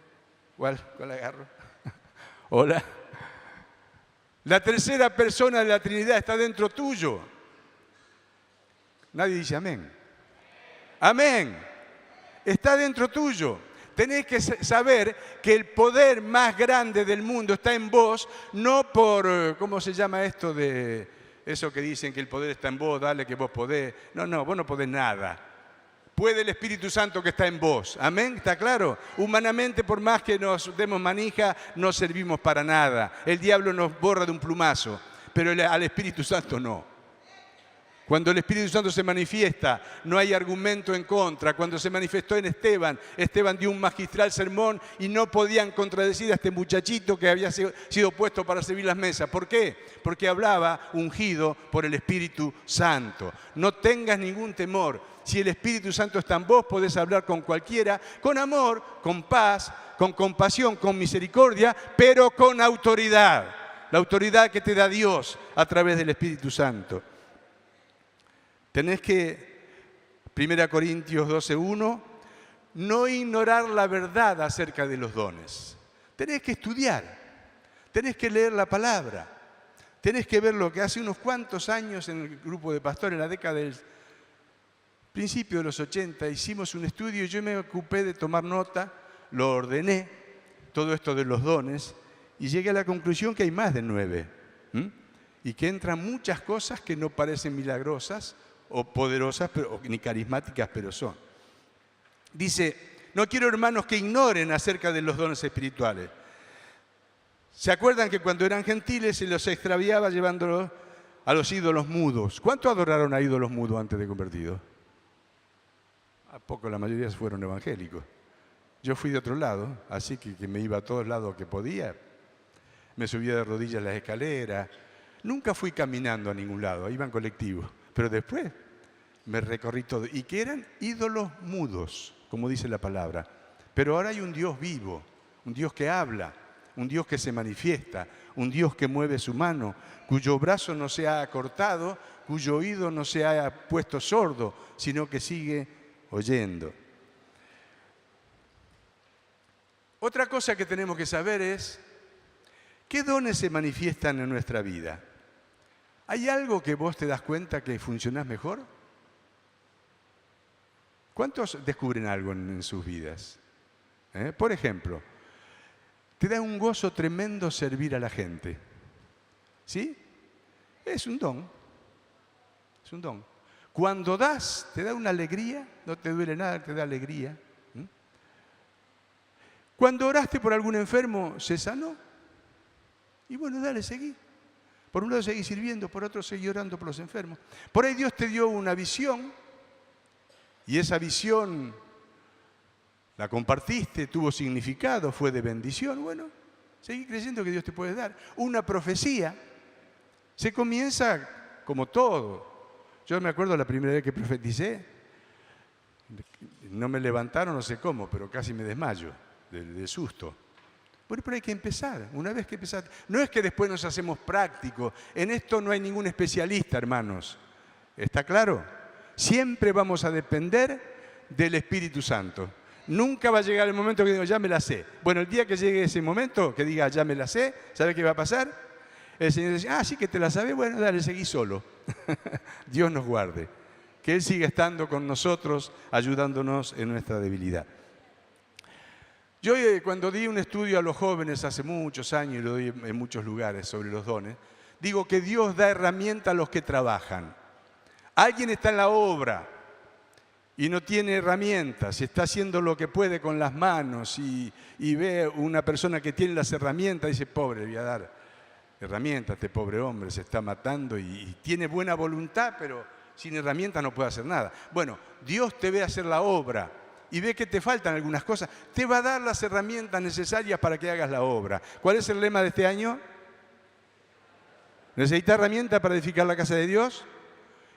¿Cuál agarro? Hola. La tercera persona de la Trinidad está dentro tuyo. Nadie dice amén. Amén. Está dentro tuyo. Tenés que saber que el poder más grande del mundo está en vos, no por, ¿cómo se llama esto de eso que dicen que el poder está en vos, dale que vos podés? No, vos no podés nada. puede el Espíritu Santo que está en vos. Amén, ¿está claro? Humanamente, por más que nos demos manija, no servimos para nada. El diablo nos borra de un plumazo, pero al Espíritu Santo no. Cuando el Espíritu Santo se manifiesta, no hay argumento en contra. Cuando se manifestó en Esteban, Esteban dio un magistral sermón y no podían contradecir a este muchachito que había sido puesto para servir las mesas. ¿Por qué? Porque hablaba ungido por el Espíritu Santo. No tengas ningún temor. Si el Espíritu Santo está en vos, podés hablar con cualquiera, con amor, con paz, con compasión, con misericordia, pero con autoridad. La autoridad que te da Dios a través del Espíritu Santo. Tenés que, 1 Corintios 12:1, no ignorar la verdad acerca de los dones. Tenés que estudiar, tenés que leer la palabra, tenés que ver lo que hace unos cuantos años en el grupo de pastores, en la década del principio de los 80, hicimos un estudio y yo me ocupé de tomar nota, lo ordené, todo esto de los dones, y llegué a la conclusión que hay más de 9, y que entran muchas cosas que no parecen milagrosas, o poderosas, ni carismáticas, pero son. Dice, no quiero, hermanos, que ignoren acerca de los dones espirituales. ¿Se acuerdan que cuando eran gentiles se los extraviaba llevándolos a los ídolos mudos? ¿Cuánto adoraron a ídolos mudos antes de convertidos? A poco, la mayoría fueron evangélicos. Yo fui de otro lado, así que me iba a todos lados que podía. Me subía de rodillas a las escaleras. Nunca fui caminando a ningún lado, iba en colectivo. Pero después me recorrí todo. Y que eran ídolos mudos, como dice la palabra. Pero ahora hay un Dios vivo, un Dios que habla, un Dios que se manifiesta, un Dios que mueve su mano, cuyo brazo no se ha cortado, cuyo oído no se ha puesto sordo, sino que sigue oyendo. Otra cosa que tenemos que saber es, ¿qué dones se manifiestan en nuestra vida? ¿Hay algo que vos te das cuenta que funcionás mejor? ¿Cuántos descubren algo en sus vidas? Por ejemplo, te da un gozo tremendo servir a la gente. ¿Sí? Es un don. Es un don. Cuando das, te da una alegría, no te duele nada, te da alegría. Cuando oraste por algún enfermo, se sanó. Y bueno, dale, seguí. Por un lado seguí sirviendo, por otro seguí orando por los enfermos. Por ahí Dios te dio una visión y esa visión la compartiste, tuvo significado, fue de bendición. Bueno, seguí creyendo que Dios te puede dar. Una profecía se comienza como todo. Yo me acuerdo la primera vez que profeticé, no me levantaron, no sé cómo, pero casi me desmayo de susto. Bueno, pero hay que empezar. Una vez que empezaste, no es que después nos hacemos prácticos. En esto no hay ningún especialista, hermanos. ¿Está claro? Siempre vamos a depender del Espíritu Santo. Nunca va a llegar el momento que digo, ya me la sé. Bueno, el día que llegue ese momento, que diga, ya me la sé, ¿sabe qué va a pasar? El Señor dice, sí que te la sabes, bueno, dale, seguí solo. Dios nos guarde. Que Él siga estando con nosotros, ayudándonos en nuestra debilidad. Yo cuando di un estudio a los jóvenes hace muchos años, y lo doy en muchos lugares sobre los dones, digo que Dios da herramienta a los que trabajan. Alguien está en la obra y no tiene herramientas, y está haciendo lo que puede con las manos y ve una persona que tiene las herramientas y dice, pobre, le voy a dar herramientas, este pobre hombre se está matando y tiene buena voluntad, pero sin herramientas no puede hacer nada. Bueno, Dios te ve hacer la obra y ve que te faltan algunas cosas, te va a dar las herramientas necesarias para que hagas la obra. ¿Cuál es el lema de este año? ¿Necesitas herramientas para edificar la casa de Dios?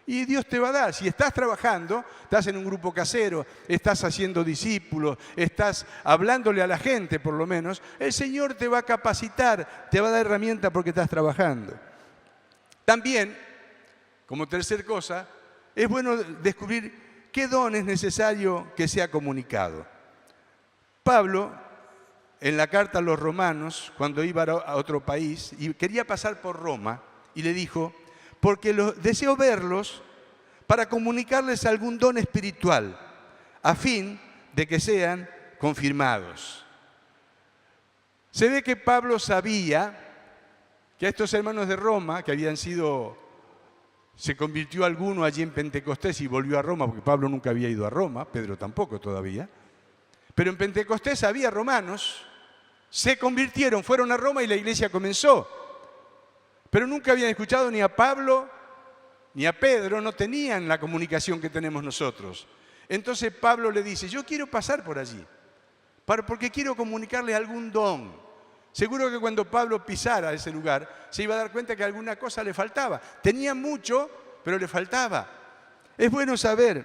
Y Dios te va a dar. Si estás trabajando, estás en un grupo casero, estás haciendo discípulos, estás hablándole a la gente por lo menos, el Señor te va a capacitar, te va a dar herramientas porque estás trabajando. También, como tercer cosa, es bueno descubrir qué don es necesario que sea comunicado. Pablo, en la carta a los romanos, cuando iba a otro país y quería pasar por Roma, y le dijo, porque deseo verlos para comunicarles algún don espiritual, a fin de que sean confirmados. Se ve que Pablo sabía que a estos hermanos de Roma, que habían sido Se convirtió alguno allí en Pentecostés y volvió a Roma, porque Pablo nunca había ido a Roma, Pedro tampoco todavía. Pero en Pentecostés había romanos, se convirtieron, fueron a Roma y la iglesia comenzó. Pero nunca habían escuchado ni a Pablo ni a Pedro, no tenían la comunicación que tenemos nosotros. Entonces Pablo le dice, yo quiero pasar por allí, porque quiero comunicarles algún don. Seguro que cuando Pablo pisara ese lugar, se iba a dar cuenta que alguna cosa le faltaba. Tenía mucho, pero le faltaba. Es bueno saber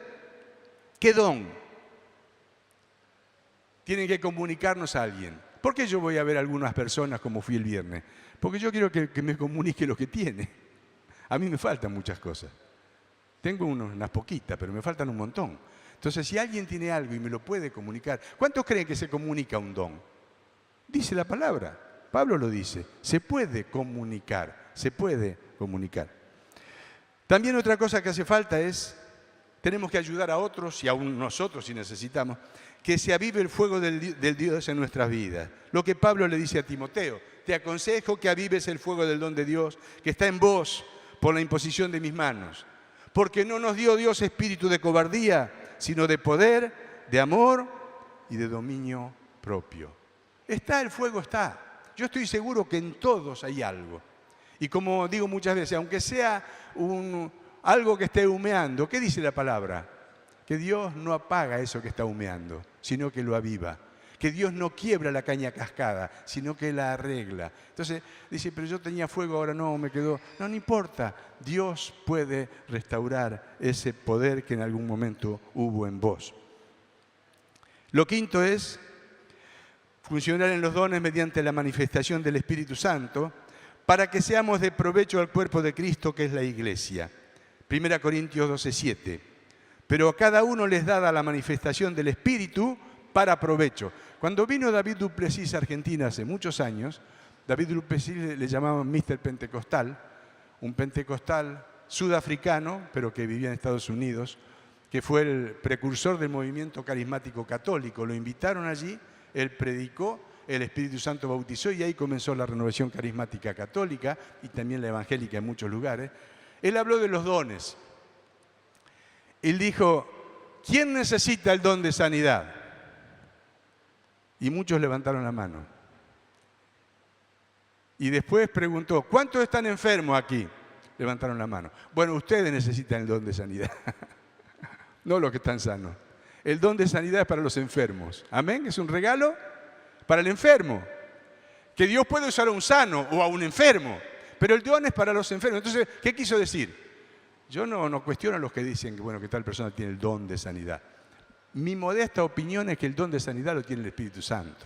qué don tiene que comunicarnos a alguien. ¿Por qué yo voy a ver a algunas personas como fui el viernes? Porque yo quiero que me comunique lo que tiene. A mí me faltan muchas cosas. Tengo unas poquitas, pero me faltan un montón. Entonces, si alguien tiene algo y me lo puede comunicar, ¿cuántos creen que se comunica un don? Dice la palabra, Pablo lo dice, se puede comunicar, se puede comunicar. También otra cosa que hace falta es, tenemos que ayudar a otros y aún nosotros si necesitamos, que se avive el fuego del Dios en nuestras vidas. Lo que Pablo le dice a Timoteo, te aconsejo que avives el fuego del don de Dios que está en vos por la imposición de mis manos. Porque no nos dio Dios espíritu de cobardía, sino de poder, de amor y de dominio propio. Está el fuego, está. Yo estoy seguro que en todos hay algo. Y como digo muchas veces, aunque sea algo que esté humeando, ¿qué dice la palabra? Que Dios no apaga eso que está humeando, sino que lo aviva. Que Dios no quiebra la caña cascada, sino que la arregla. Entonces dice, pero yo tenía fuego, ahora no, me quedó. No, no importa. Dios puede restaurar ese poder que en algún momento hubo en vos. Lo quinto es funcionar en los dones mediante la manifestación del Espíritu Santo para que seamos de provecho al cuerpo de Cristo, que es la Iglesia. 1 Corintios 12:7. Pero a cada uno les dada la manifestación del Espíritu para provecho. Cuando vino David Duplessis a Argentina hace muchos años, David Duplessis le llamaban Mr. Pentecostal, un pentecostal sudafricano, pero que vivía en Estados Unidos, que fue el precursor del movimiento carismático católico. Lo invitaron allí, él predicó, el Espíritu Santo bautizó y ahí comenzó la renovación carismática católica y también la evangélica en muchos lugares. Él habló de los dones. Él dijo, ¿quién necesita el don de sanidad? Y muchos levantaron la mano. Y después preguntó, ¿cuántos están enfermos aquí? Levantaron la mano. Bueno, ustedes necesitan el don de sanidad, no los que están sanos. El don de sanidad es para los enfermos. Amén, es un regalo para el enfermo. Que Dios puede usar a un sano o a un enfermo, pero el don es para los enfermos. Entonces, ¿qué quiso decir? Yo no cuestiono a los que dicen que, bueno, que tal persona tiene el don de sanidad. Mi modesta opinión es que el don de sanidad lo tiene el Espíritu Santo.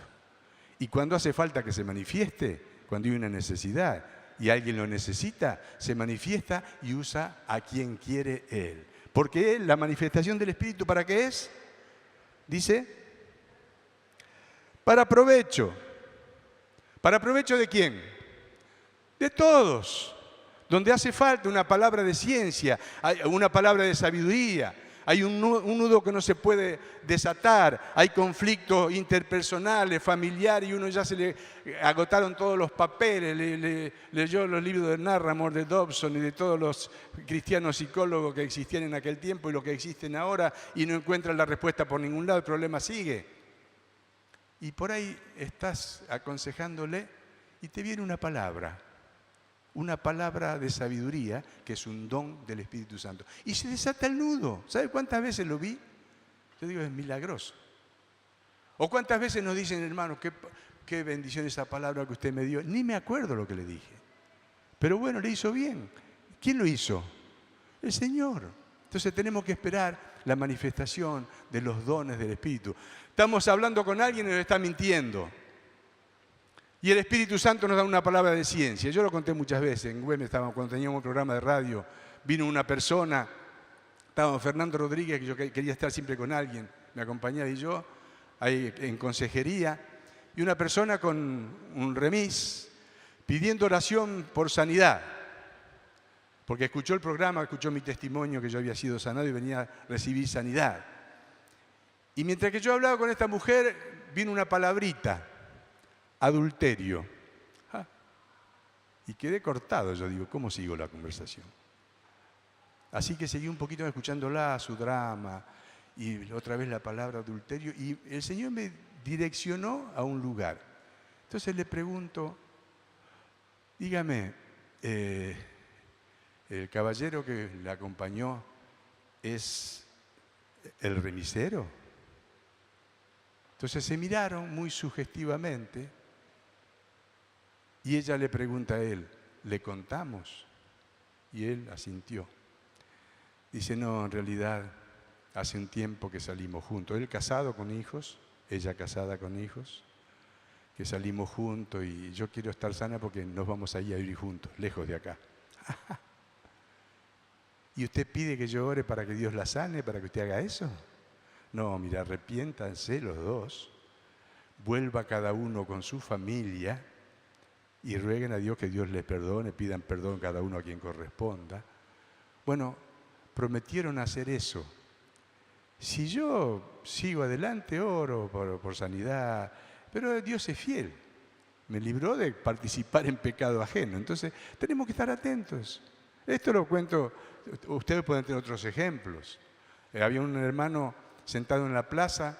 Y cuando hace falta que se manifieste, cuando hay una necesidad y alguien lo necesita, se manifiesta y usa a quien quiere Él. Porque la manifestación del Espíritu, ¿para qué es? Dice, para provecho. ¿Para provecho de quién? De todos. Donde hace falta una palabra de ciencia, una palabra de sabiduría, hay un nudo que no se puede desatar, hay conflictos interpersonales, familiares, y uno ya se le agotaron todos los papeles, leyó los libros de Narramore, de Dobson y de todos los cristianos psicólogos que existían en aquel tiempo y los que existen ahora, y no encuentra la respuesta por ningún lado, el problema sigue. Y por ahí estás aconsejándole y te viene una palabra de sabiduría, que es un don del Espíritu Santo. Y se desata el nudo. ¿Sabe cuántas veces lo vi? Yo digo, es milagroso. O cuántas veces nos dicen, hermano, qué bendición esa palabra que usted me dio. Ni me acuerdo lo que le dije. Pero bueno, le hizo bien. ¿Quién lo hizo? El Señor. Entonces tenemos que esperar la manifestación de los dones del Espíritu. Estamos hablando con alguien y nos está mintiendo. Y el Espíritu Santo nos da una palabra de ciencia. Yo lo conté muchas veces. En Güemes, cuando teníamos un programa de radio, vino una persona, estaba Fernando Rodríguez, que yo quería estar siempre con alguien, me acompañaba y yo, ahí en consejería, y una persona con un remis pidiendo oración por sanidad. Porque escuchó el programa, escuchó mi testimonio que yo había sido sanado y venía a recibir sanidad. Y mientras que yo hablaba con esta mujer, vino una palabrita. Adulterio. Y quedé cortado, yo digo, ¿cómo sigo la conversación? Así que seguí un poquito escuchándola, su drama, y otra vez la palabra adulterio, y el Señor me direccionó a un lugar. Entonces le pregunto, dígame, ¿el caballero que la acompañó es el remisero? Entonces se miraron muy sugestivamente y ella le pregunta a él, ¿le contamos? Y él asintió. Dice, no, en realidad hace un tiempo que salimos juntos. Él casado con hijos, ella casada con hijos, que salimos juntos y yo quiero estar sana porque nos vamos a ir a vivir juntos, lejos de acá. ¿Y usted pide que yo ore para que Dios la sane, para que usted haga eso? No, mira, arrepiéntanse los dos, vuelva cada uno con su familia y rueguen a Dios que Dios les perdone, pidan perdón cada uno a quien corresponda. Bueno, prometieron hacer eso. Si yo sigo adelante, oro por sanidad, pero Dios es fiel. Me libró de participar en pecado ajeno. Entonces, tenemos que estar atentos. Esto lo cuento, ustedes pueden tener otros ejemplos. Había un hermano sentado en la plaza,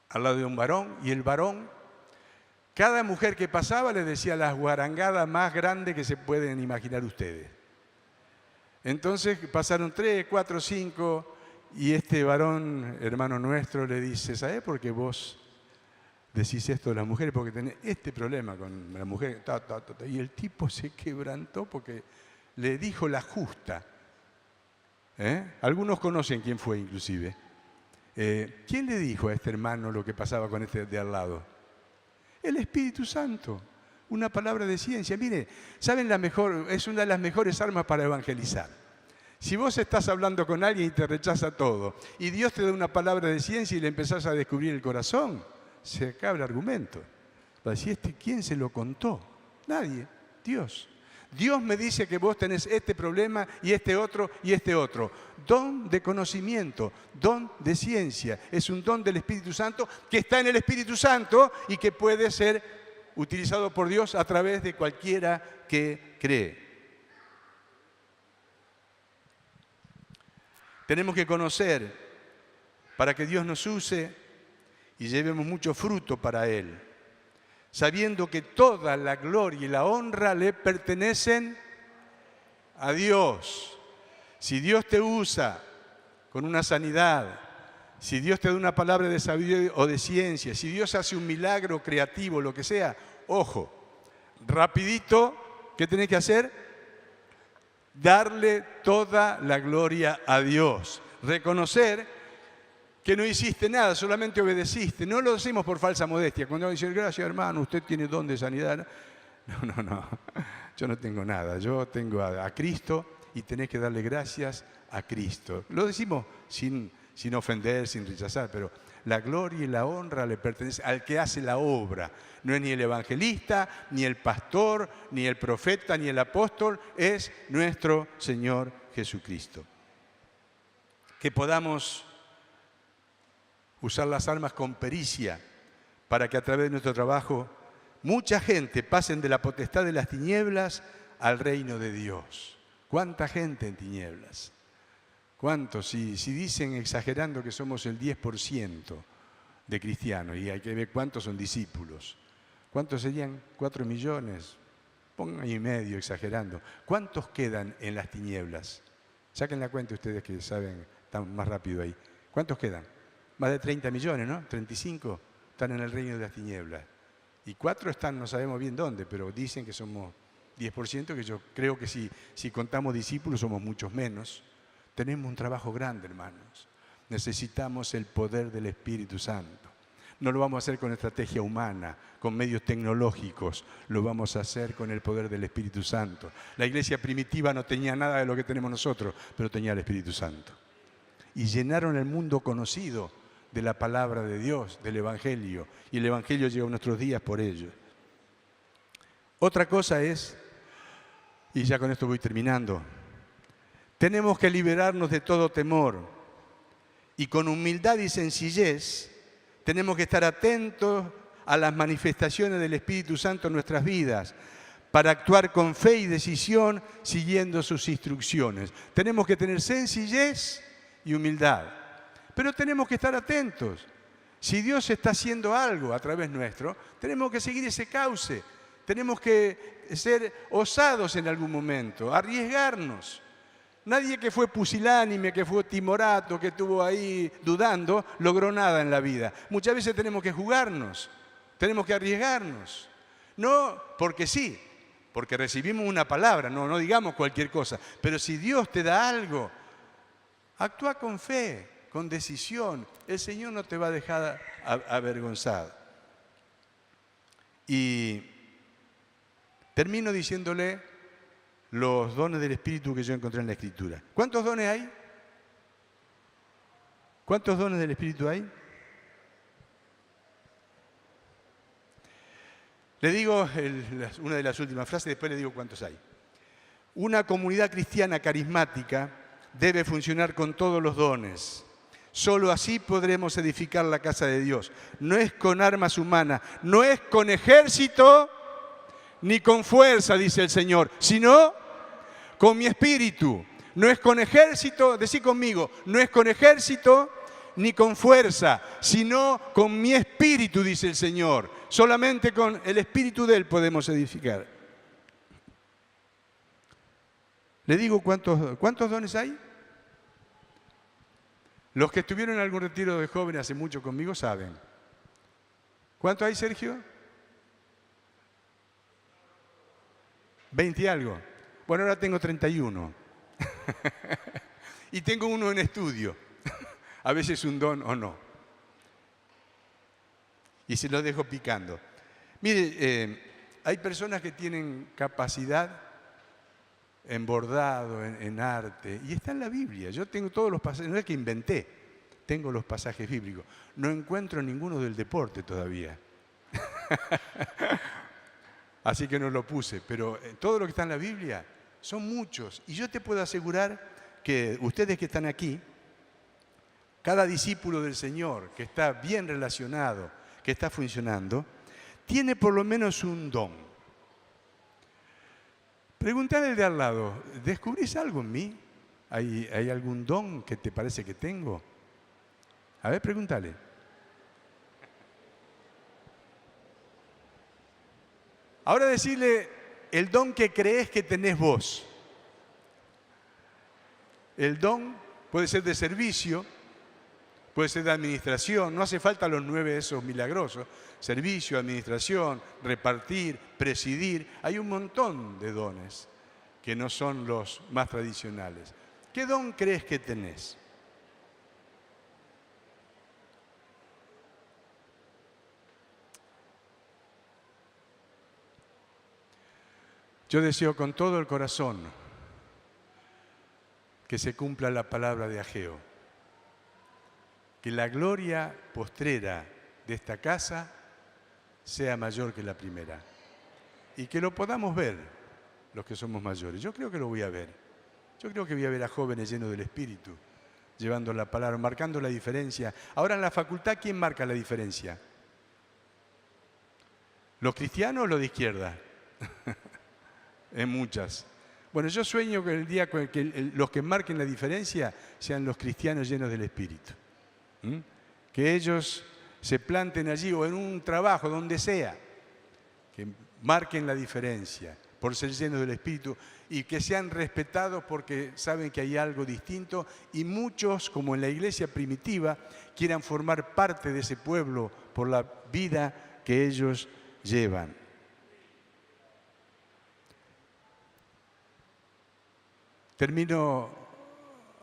al lado de un varón, y el varón, cada mujer que pasaba le decía las guarangadas más grandes que se pueden imaginar ustedes. Entonces pasaron 3, 4, 5, y este varón, hermano nuestro, le dice, ¿sabés por qué vos decís esto de las mujeres? Porque tenés este problema con la mujer. Y el tipo se quebrantó porque le dijo la justa. Algunos conocen quién fue inclusive. ¿Quién le dijo a este hermano lo que pasaba con este de al lado? El Espíritu Santo. Una palabra de ciencia. Mire, ¿saben es una de las mejores armas para evangelizar? Si vos estás hablando con alguien y te rechaza todo, y Dios te da una palabra de ciencia y le empezás a descubrir el corazón, se acaba el argumento. Va a decir, ¿quién se lo contó? Nadie, Dios. Dios me dice que vos tenés este problema y este otro y este otro. Don de conocimiento, don de ciencia. Es un don del Espíritu Santo que está en el Espíritu Santo y que puede ser utilizado por Dios a través de cualquiera que cree. Tenemos que conocer para que Dios nos use y llevemos mucho fruto para Él, sabiendo que toda la gloria y la honra le pertenecen a Dios. Si Dios te usa con una sanidad, si Dios te da una palabra de sabiduría o de ciencia, si Dios hace un milagro creativo, lo que sea, ojo, rapidito, ¿qué tenés que hacer? Darle toda la gloria a Dios. Reconocer que no hiciste nada, solamente obedeciste. No lo decimos por falsa modestia. Cuando dicen, gracias hermano, usted tiene don de sanidad. No. Yo no tengo nada. Yo tengo a Cristo y tenés que darle gracias a Cristo. Lo decimos sin ofender, sin rechazar, pero la gloria y la honra le pertenecen al que hace la obra. No es ni el evangelista, ni el pastor, ni el profeta, ni el apóstol, es nuestro Señor Jesucristo. Que podamos usar las armas con pericia para que a través de nuestro trabajo mucha gente pasen de la potestad de las tinieblas al reino de Dios. ¿Cuánta gente en tinieblas? ¿Cuántos? Si dicen exagerando que somos el 10% de cristianos y hay que ver cuántos son discípulos. ¿Cuántos serían? 4 millones. Pongan y medio exagerando. ¿Cuántos quedan en las tinieblas? Saquen la cuenta ustedes que saben, están más rápido ahí. ¿Cuántos quedan? Más de 30 millones, ¿no? 35 están en el reino de las tinieblas. Y 4 están, no sabemos bien dónde, pero dicen que somos 10%, que yo creo que si contamos discípulos somos muchos menos. Tenemos un trabajo grande, hermanos. Necesitamos el poder del Espíritu Santo. No lo vamos a hacer con estrategia humana, con medios tecnológicos. Lo vamos a hacer con el poder del Espíritu Santo. La iglesia primitiva no tenía nada de lo que tenemos nosotros, pero tenía el Espíritu Santo. Y llenaron el mundo conocido de la palabra de Dios, del Evangelio. Y el Evangelio llegó a nuestros días por ello. Otra cosa es, y ya con esto voy terminando, tenemos que liberarnos de todo temor. Y con humildad y sencillez tenemos que estar atentos a las manifestaciones del Espíritu Santo en nuestras vidas, para actuar con fe y decisión siguiendo sus instrucciones. Tenemos que tener sencillez y humildad, pero tenemos que estar atentos. Si Dios está haciendo algo a través nuestro, tenemos que seguir ese cauce. Tenemos que ser osados en algún momento, arriesgarnos. Nadie que fue pusilánime, que fue timorato, que estuvo ahí dudando, logró nada en la vida. Muchas veces tenemos que jugarnos, tenemos que arriesgarnos. No porque sí, porque recibimos una palabra, no digamos cualquier cosa. Pero si Dios te da algo, actúa con fe, con decisión. El Señor no te va a dejar avergonzado. Y termino diciéndole los dones del Espíritu que yo encontré en la Escritura. ¿Cuántos dones hay? ¿Cuántos dones del Espíritu hay? Le digo una de las últimas frases, después le digo cuántos hay. Una comunidad cristiana carismática debe funcionar con todos los dones. Solo así podremos edificar la casa de Dios. No es con armas humanas, no es con ejército ni con fuerza, dice el Señor, sino con mi espíritu. No es con ejército, decí conmigo, no es con ejército ni con fuerza, sino con mi espíritu, dice el Señor. Solamente con el espíritu de Él podemos edificar. Le digo cuántos dones hay. Los que estuvieron en algún retiro de jóvenes hace mucho conmigo saben. ¿Cuánto hay, Sergio? 20 y algo. Bueno, ahora tengo 31. Y tengo uno en estudio. A veces un don o no. Y se lo dejo picando. Mire, hay personas que tienen capacidad en bordado, en arte, y está en la Biblia. Yo tengo todos los pasajes, no es que inventé, tengo los pasajes bíblicos. No encuentro ninguno del deporte todavía. Así que no lo puse, pero todo lo que está en la Biblia son muchos. Y yo te puedo asegurar que ustedes que están aquí, cada discípulo del Señor que está bien relacionado, que está funcionando, tiene por lo menos un don. Preguntale al de al lado, ¿descubrís algo en mí? ¿Hay algún don que te parece que tengo? A ver, pregúntale. Ahora decirle el don que crees que tenés vos. El don puede ser de servicio, puede ser de administración, no hace falta los 9 esos milagrosos. Servicio, administración, repartir, presidir. Hay un montón de dones que no son los más tradicionales. ¿Qué don crees que tenés? Yo deseo con todo el corazón que se cumpla la palabra de Ageo, que la gloria postrera de esta casa sea mayor que la primera y que lo podamos ver los que somos mayores. Yo creo que lo voy a ver. Yo creo que voy a ver a jóvenes llenos del Espíritu, llevando la palabra, marcando la diferencia. Ahora en la facultad, ¿quién marca la diferencia? ¿Los cristianos o los de izquierda? En muchas. Bueno, yo sueño que el día que los que marquen la diferencia sean los cristianos llenos del Espíritu. Que ellos se planten allí o en un trabajo, donde sea, que marquen la diferencia por ser llenos del Espíritu y que sean respetados porque saben que hay algo distinto y muchos, como en la iglesia primitiva, quieran formar parte de ese pueblo por la vida que ellos llevan. Termino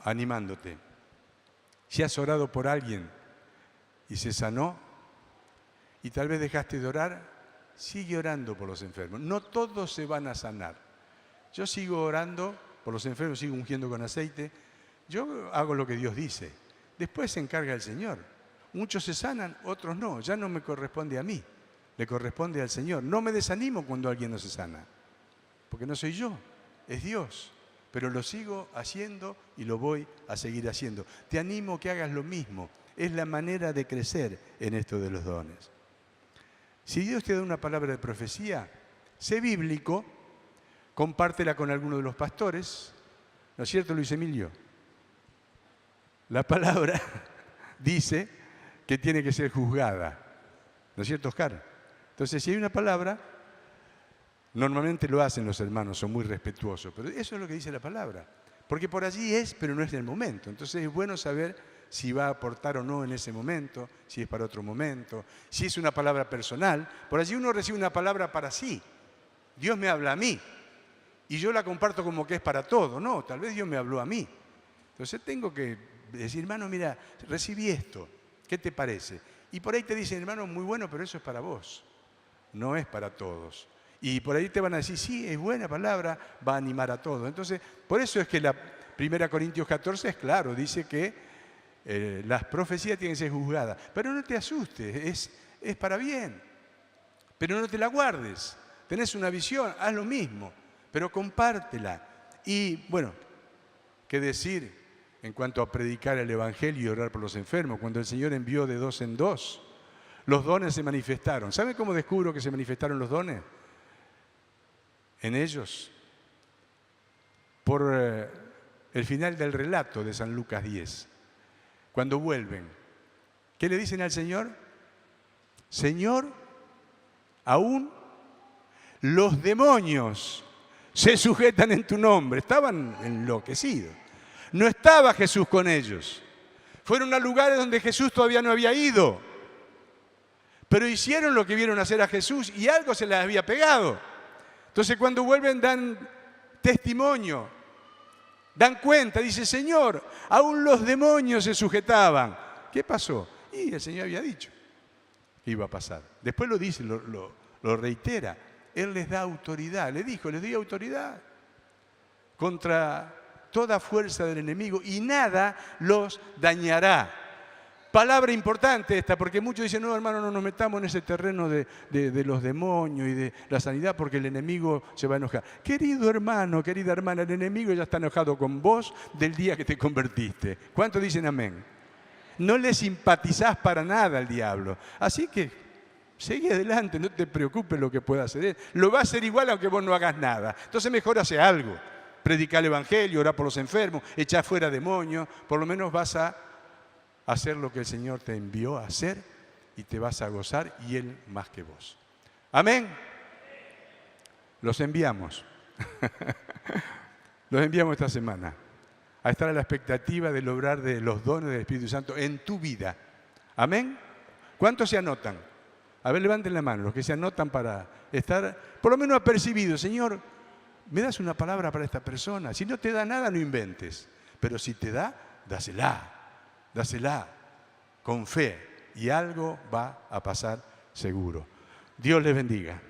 animándote. Si has orado por alguien y se sanó y tal vez dejaste de orar, sigue orando por los enfermos. No todos se van a sanar. Yo sigo orando por los enfermos, sigo ungiendo con aceite. Yo hago lo que Dios dice. Después se encarga el Señor. Muchos se sanan, otros no. Ya no me corresponde a mí, le corresponde al Señor. No me desanimo cuando alguien no se sana, porque no soy yo, es Dios. Pero lo sigo haciendo y lo voy a seguir haciendo. Te animo a que hagas lo mismo. Es la manera de crecer en esto de los dones. Si Dios te da una palabra de profecía, sé bíblico, compártela con alguno de los pastores. ¿No es cierto, Luis Emilio? La palabra dice que tiene que ser juzgada. ¿No es cierto, Oscar? Entonces, si hay una palabra, normalmente lo hacen los hermanos, son muy respetuosos, pero eso es lo que dice la palabra. Porque por allí es, pero no es en el momento. Entonces es bueno saber si va a aportar o no en ese momento, si es para otro momento, si es una palabra personal. Por allí uno recibe una palabra para sí. Dios me habla a mí y yo la comparto como que es para todo. No, tal vez Dios me habló a mí. Entonces tengo que decir, hermano, mira, recibí esto, ¿qué te parece? Y por ahí te dicen, hermano, muy bueno, pero eso es para vos, no es para todos. Y por ahí te van a decir, sí, es buena palabra, va a animar a todos. Entonces, por eso es que la 1 Corintios 14 es claro, dice que las profecías tienen que ser juzgadas. Pero no te asustes, es para bien. Pero no te la guardes. Tenés una visión, haz lo mismo, pero compártela. Y bueno, qué decir en cuanto a predicar el Evangelio y orar por los enfermos. Cuando el Señor envió de 2 en 2, los dones se manifestaron. ¿Saben cómo descubro que se manifestaron los dones? En ellos, por el final del relato de San Lucas 10. Cuando vuelven, ¿qué le dicen al Señor? Señor, aún los demonios se sujetan en tu nombre. Estaban enloquecidos. No estaba Jesús con ellos. Fueron a lugares donde Jesús todavía no había ido. Pero hicieron lo que vieron hacer a Jesús y algo se les había pegado. Entonces cuando vuelven dan testimonio, dan cuenta, dice, Señor, aún los demonios se sujetaban. ¿Qué pasó? Y el Señor había dicho que iba a pasar. Después lo dice, lo reitera. Él les da autoridad, le dijo, les di autoridad contra toda fuerza del enemigo y nada los dañará. Palabra importante esta, porque muchos dicen, no, hermano, no nos metamos en ese terreno de los demonios y de la sanidad porque el enemigo se va a enojar. Querido hermano, querida hermana, el enemigo ya está enojado con vos del día que te convertiste. ¿Cuántos dicen amén? No le simpatizás para nada al diablo. Así que seguí adelante, no te preocupes lo que pueda hacer él. Lo va a hacer igual aunque vos no hagas nada. Entonces mejor hace algo. Predicar el evangelio, orar por los enfermos, echar fuera demonios. Por lo menos vas a hacer lo que el Señor te envió a hacer y te vas a gozar y Él más que vos. Amén. Los enviamos. Los enviamos esta semana a estar a la expectativa del obrar de los dones del Espíritu Santo en tu vida. Amén. ¿Cuántos se anotan? A ver, levanten la mano, los que se anotan para estar por lo menos apercibidos. Señor, ¿me das una palabra para esta persona? Si no te da nada, no inventes. Pero si te da, dásela. Dásela con fe y algo va a pasar seguro. Dios les bendiga.